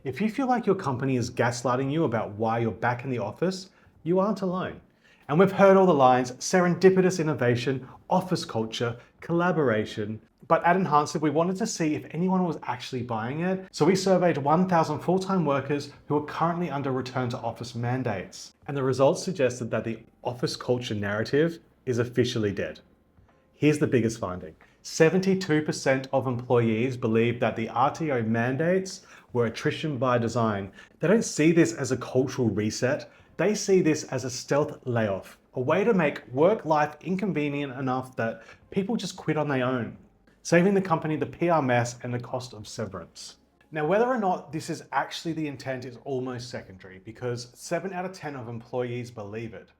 If you feel like your company is gaslighting you about why you're back in the office, you aren't alone. And we've heard all the lines, serendipitous innovation, office culture, collaboration. But at Enhancv, we wanted to see if anyone was actually buying it. So we surveyed 1,000 full-time workers who are currently under return to office mandates. And the results suggested that the office culture narrative is officially dead. Here's the biggest finding. 72% of employees believe that the RTO mandates were attrition by design. They don't see this as a cultural reset. They see this as a stealth layoff, a way to make work-life inconvenient enough that people just quit on their own, saving the company the PR mess and the cost of severance. Now, whether or not this is actually the intent is almost secondary, because 7 out of 10 of employees believe it.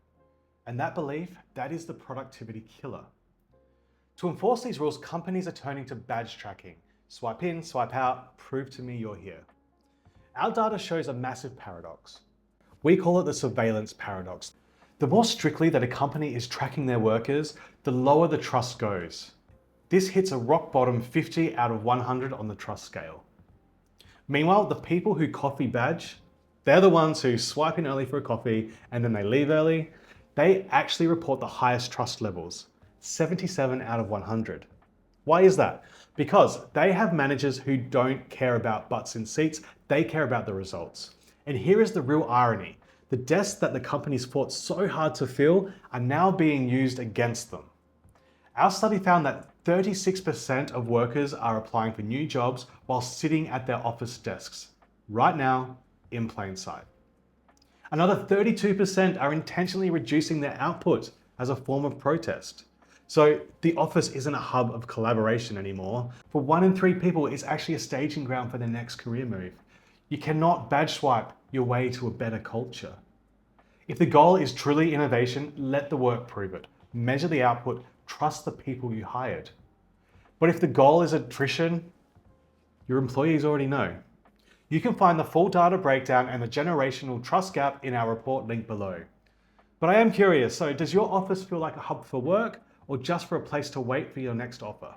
And that belief, that is the productivity killer. To enforce these rules, companies are turning to badge tracking. Swipe in, swipe out, prove to me you're here. Our data shows a massive paradox. We call it the surveillance paradox. The more strictly that a company is tracking their workers, the lower the trust goes. This hits a rock bottom 50 out of 100 on the trust scale. Meanwhile, the people who coffee badge, they're the ones who swipe in early for a coffee and then they leave early. They actually report the highest trust levels. 77 out of 100. Why is that? Because they have managers who don't care about butts in seats, they care about the results. And here is the real irony. The desks that the companies fought so hard to fill are now being used against them. Our study found that 36% of workers are applying for new jobs while sitting at their office desks, right now in plain sight. Another 32% are intentionally reducing their output as a form of protest. So the office isn't a hub of collaboration anymore. For 1 in 3 people, it's actually a staging ground for their next career move. You cannot badge swipe your way to a better culture. If the goal is truly innovation, let the work prove it. Measure the output, trust the people you hired. But if the goal is attrition, your employees already know. You can find the full data breakdown and the generational trust gap in our report linked below. But I am curious, so does your office feel like a hub for work, or just for a place to wait for your next offer?